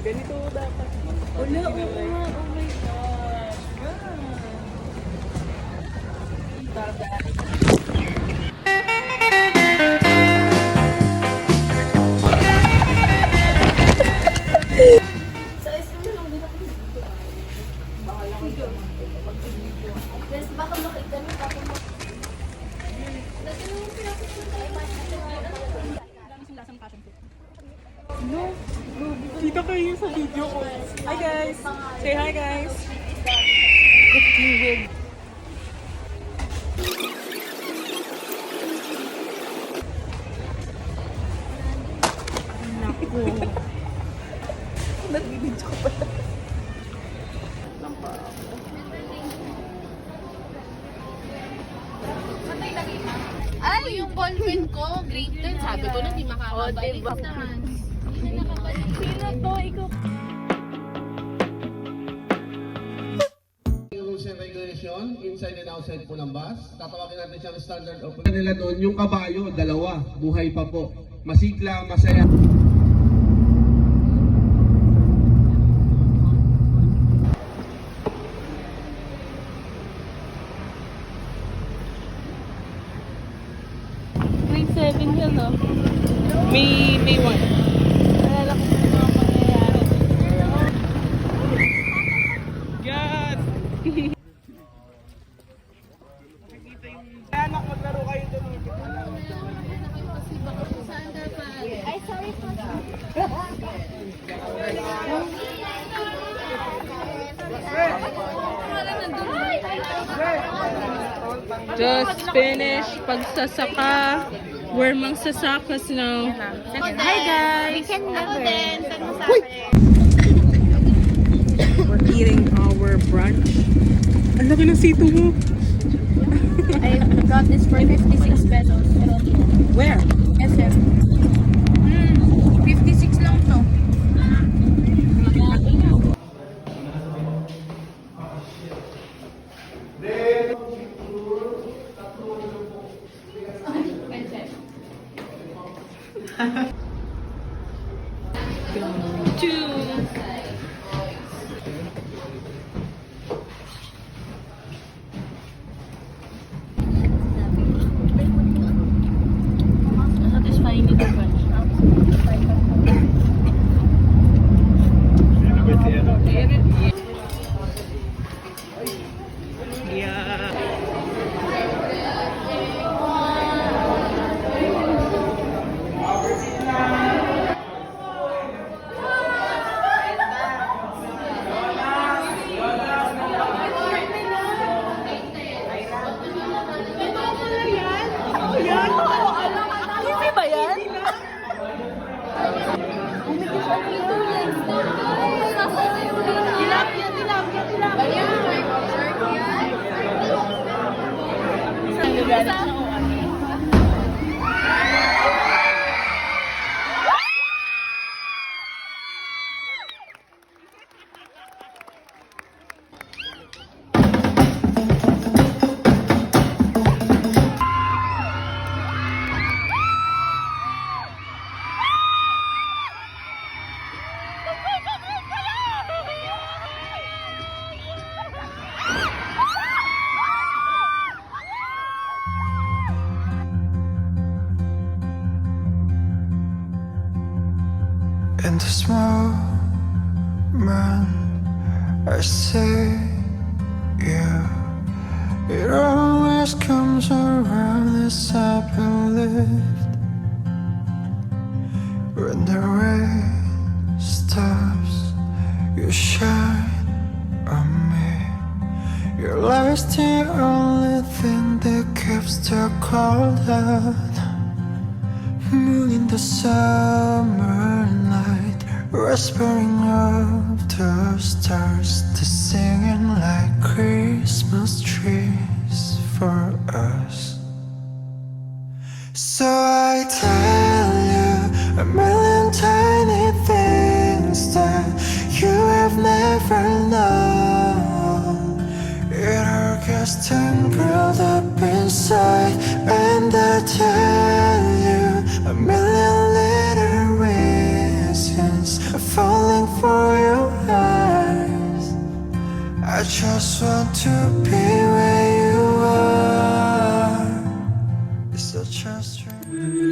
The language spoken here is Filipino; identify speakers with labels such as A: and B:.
A: Ganito dapat.
B: Wala, oo nga. Oh my gosh.
C: Sa SM na lang din ako dito. Bahala ko dito. Yes, baka makita mo ako mo. Dati nung pinapit mo
A: No. Kita kayo sa video ko. Hi guys! Say hi guys! Naku. Nagbibidyo ko pa.
C: Ay, yung ballpen ko, grade 10. Sabi ko na, di makakabalik naman.
B: Sino to? Ikaw.
D: Rules and regulation, inside and outside po ng bus. Tatawagin natin siyang standard operation. Nila doon, yung kabayo, dalawa, buhay pa po. Masigla, masaya.
B: Grade 7 yun, no?
A: May 1.
B: Alala ko sa mga pangyayari.
A: God! Anak, maglaro kayo doon.
C: Ay, sorry po.
A: Just finish pagsasaka. We're magsasakas now.
B: Hi guys!
C: Ako din. Saan mo sa
A: We're eating our brunch. Ang laki ng sito mo.
C: I got this for 56 pesos.
A: Where?
C: SM. 56 lang to.
B: Satisfying nito ba?
A: Yeah.
B: Hindi ba yan? Tilapia, tilapia, tilapia. Isang lugar na ako.
E: In this moment, I see you. It always comes around as I believed. When the rain stops, you shine on me. Your light's the only thing that keeps the cold out. Moon in the summer night, whispering of the stars, they're singing like Christmas trees for us. So I tell you a million tiny things that you have never known. It all gets tangled up inside, and I tell you a million little reasons falling for I just want to be where you are. It's such a strange